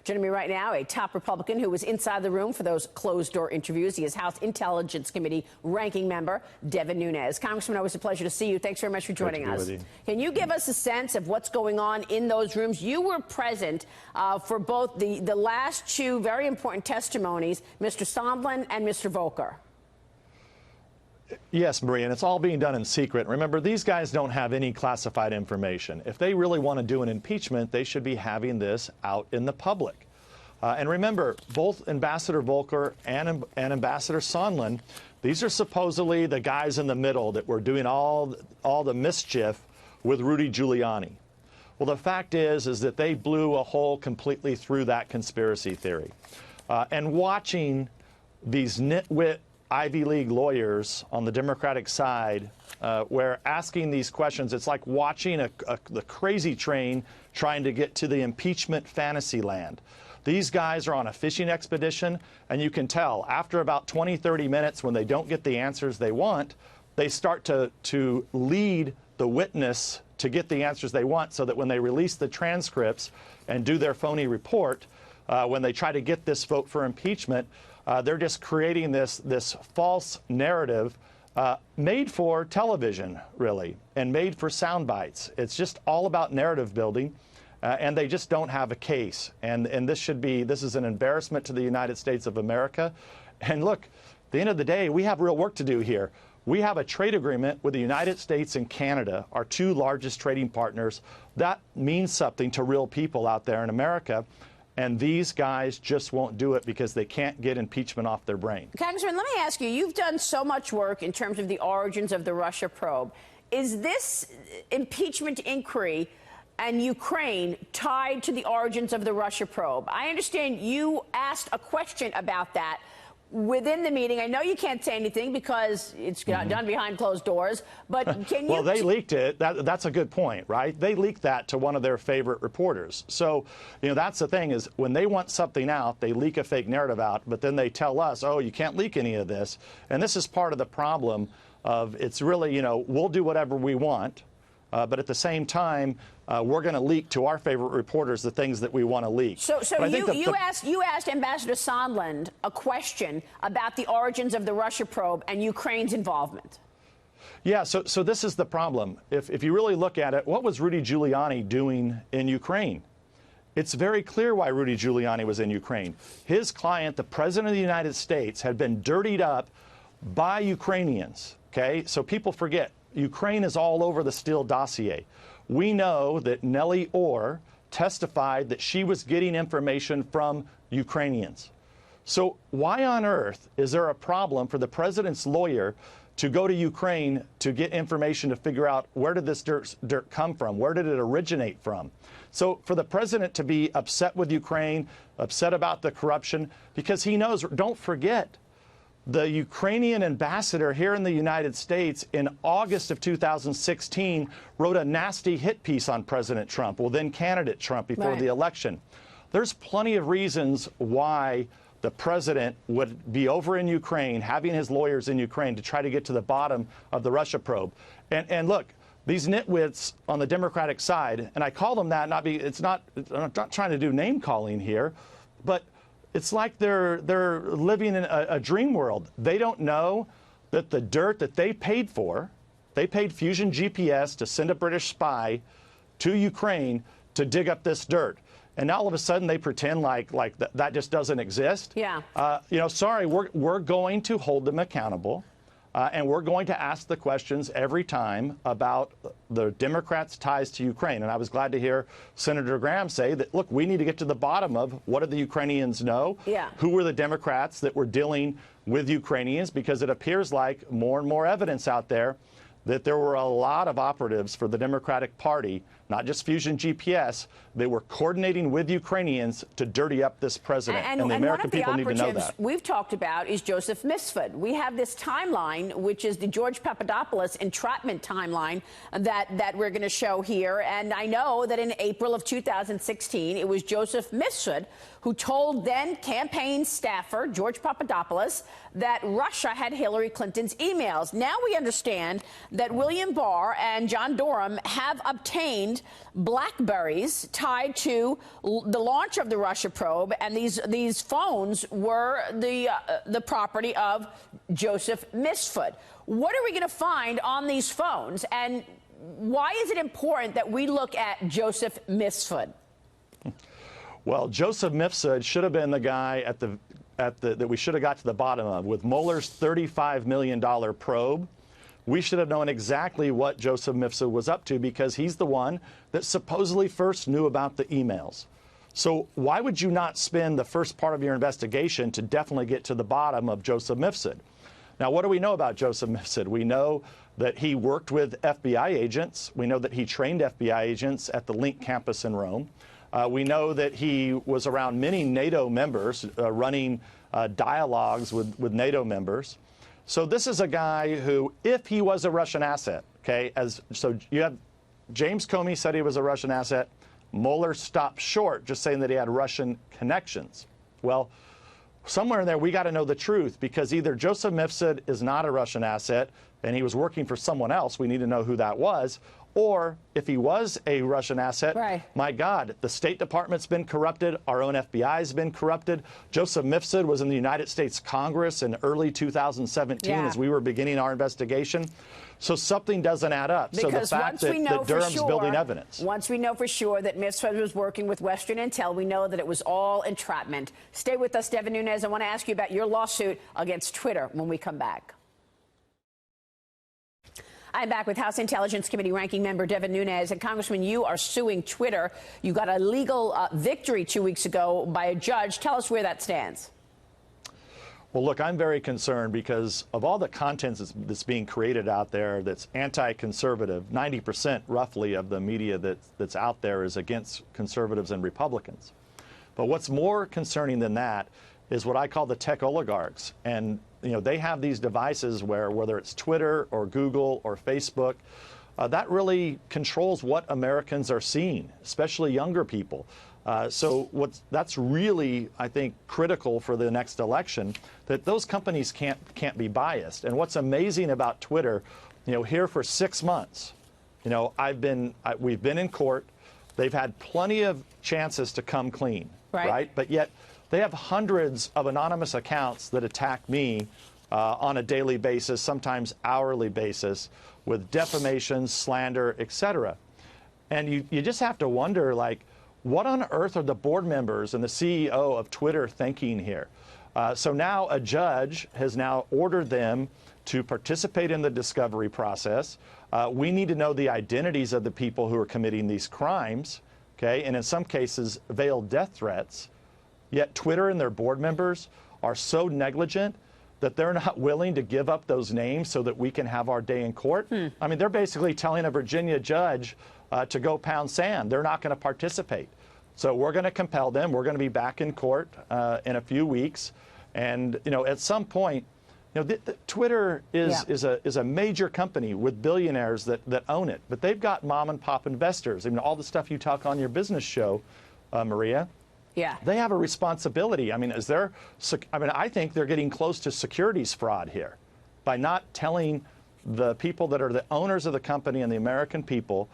Joining me right now, a top Republican who was inside the room for those closed-door interviews. He is House Intelligence Committee ranking member, Devin Nunes. Congressman, always a pleasure to see you. Thanks very much for joining us. Can you give us a sense of what's going on in those rooms? You were present for both the last two very important testimonies, Mr. Sondland and Mr. Volker. Yes, Maria, and it's all being done in secret. Remember, these guys don't have any classified information. If they really want to do an impeachment, they should be having this out in the public. And remember, both Ambassador Volker and Ambassador Sondland, these are supposedly the guys in the middle that were doing all the mischief with Rudy Giuliani. Well, the fact is that they blew a hole completely through that conspiracy theory. And watching these nitwit Ivy League lawyers on the Democratic side, where asking these questions, it's like watching the crazy train trying to get to the impeachment fantasy land. These guys are on a fishing expedition, and you can tell after about 20, 30 minutes when they don't get the answers they want, they start to lead the witness to get the answers they want, so that when they release the transcripts and do their phony report, when they try to get this vote for impeachment, they're just creating this false narrative made for television, really, and made for sound bites. It's just all about narrative building, and they just don't have a case. And this is an embarrassment to the United States of America. And look, at the end of the day, we have real work to do here. We have a trade agreement with the United States and Canada, our two largest trading partners. That means something to real people out there in America. And these guys just won't do it because they can't get impeachment off their brain. Congressman, let me ask you, you've done so much work in terms of the origins of the Russia probe. Is this impeachment inquiry and Ukraine tied to the origins of the Russia probe? I understand you asked a question about that within the meeting. I know you can't say anything because it's done behind closed doors, but can you... Well, they leaked it. That's a good point, right? They leaked that to one of their favorite reporters. So, you know, that's the thing is when they want something out, they leak a fake narrative out, but then they tell us, oh, you can't leak any of this. And this is part of the problem of it's really, you know, we'll do whatever we want, but at the same time, we're going to leak to our favorite reporters the things that we want to leak. So you asked Ambassador Sondland a question about the origins of the Russia probe and Ukraine's involvement. Yeah, so this is the problem. If you really look at it, what was Rudy Giuliani doing in Ukraine? It's very clear why Rudy Giuliani was in Ukraine. His client, the President of the United States, had been dirtied up by Ukrainians. Okay, so people forget. Ukraine is all over the Steele dossier. We know that Nellie Orr testified that she was getting information from Ukrainians. So why on earth is there a problem for the president's lawyer to go to Ukraine to get information to figure out where did this dirt come from? Where did it originate from? So for the president to be upset with Ukraine, upset about the corruption, because he knows, don't forget, the Ukrainian ambassador here in the United States in August of 2016 wrote a nasty hit piece on President Trump, well, then candidate Trump, before the election. There's plenty of reasons why the president would be over in Ukraine, having his lawyers in Ukraine to try to get to the bottom of the Russia probe. And look, these nitwits on the Democratic side, and I call them that, I'm not trying to do name calling here, but it's like they're living in a dream world. They don't know that the dirt that they paid for, they paid Fusion GPS to send a British spy to Ukraine to dig up this dirt. And now all of a sudden they pretend like that just doesn't exist. Yeah. You know, sorry, we're going to hold them accountable. And we're going to ask the questions every time about the Democrats' ties to Ukraine. And I was glad to hear Senator Graham say that, look, we need to get to the bottom of what did the Ukrainians know? Yeah. Who were the Democrats that were dealing with Ukrainians? Because it appears like more and more evidence out there that there were a lot of operatives for the Democratic Party, not just Fusion GPS. They were coordinating with Ukrainians to dirty up this president. And the American people need to know that. One of the operatives we've talked about is Joseph Misford. We have this timeline, which is the George Papadopoulos entrapment timeline that we're going to show here. And I know that in April of 2016, it was Joseph Misford who told then campaign staffer George Papadopoulos that Russia had Hillary Clinton's emails. Now we understand that William Barr and John Durham have obtained obtained BlackBerries tied to the launch of the Russia probe, and these phones were the property of Joseph Misfud. What are we going to find on these phones, and why is it important that we look at Joseph Misfud? Well, Joseph Mifsud should have been the guy that we should have got to the bottom of. With Mueller's $35 million probe, we should have known exactly what Joseph Mifsud was up to, because he's the one that supposedly first knew about the emails. So why would you not spend the first part of your investigation to definitely get to the bottom of Joseph Mifsud? Now, what do we know about Joseph Mifsud? We know that he worked with FBI agents. We know that he trained FBI agents at the Link campus in Rome. We know that he was around many NATO members, running dialogues with NATO members. So this is a guy who, if he was a Russian asset, okay, so you have James Comey said he was a Russian asset. Mueller stopped short, just saying that he had Russian connections. Well, somewhere in there, we got to know the truth, because either Joseph Mifsud is not a Russian asset and he was working for someone else. We need to know who that was. Or if he was a Russian asset, right, my God, the State Department's been corrupted. Our own FBI has been corrupted. Joseph Mifsud was in the United States Congress in early 2017 as we were beginning our investigation. So something doesn't add up. Because so the fact that Durham's building evidence. Once we know for sure that Mifsud was working with Western Intel, we know that it was all entrapment. Stay with us, Devin Nunes. I want to ask you about your lawsuit against Twitter when we come back. I'm back with House Intelligence Committee Ranking Member Devin Nunes. And Congressman, you are suing Twitter. You got a legal victory 2 weeks ago by a judge. Tell us where that stands. Well, look, I'm very concerned because of all the content that's being created out there that's anti-conservative. 90% roughly of the media that's out there is against conservatives and Republicans. But what's more concerning than that is what I call the tech oligarchs. And they have these devices where, whether it's Twitter or Google or Facebook, that really controls what Americans are seeing, especially younger people. So that's really, I think, critical for the next election, that those companies can't be biased. And what's amazing about Twitter, here for 6 months, we've been in court. They've had plenty of chances to come clean, right? But yet they have hundreds of anonymous accounts that attack me on a daily basis, sometimes hourly basis, with defamation, slander, etc. And you just have to wonder, like, what on earth are the board members and the CEO of Twitter thinking here? So now a judge has now ordered them to participate in the discovery process. We need to know the identities of the people who are committing these crimes, okay? And in some cases, veiled death threats. Yet Twitter and their board members are so negligent that they're not willing to give up those names so that we can have our day in court. I mean, they're basically telling a Virginia judge to go pound sand. They're not going to participate. So we're going to compel them. We're going to be back in court in a few weeks. And, at some point, Twitter is a major company with billionaires that own it. But they've got mom and pop investors. I mean, all the stuff you talk on your business show, Maria. Yeah. They have a responsibility. I mean, I think they're getting close to securities fraud here by not telling the people that are the owners of the company and the American people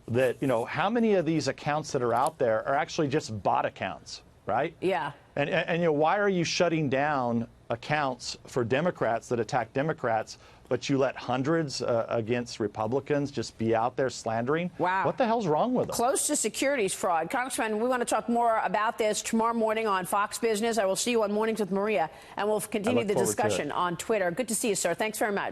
that, how many of these accounts that are out there are actually just bot accounts, right? Yeah. And why are you shutting down accounts for Democrats that attack Democrats, but you let hundreds against Republicans just be out there slandering? Wow. What the hell's wrong with them? Close to securities fraud. Congressman, we want to talk more about this tomorrow morning on Fox Business. I will see you on Mornings with Maria, and we'll continue the discussion on Twitter. Good to see you, sir. Thanks very much.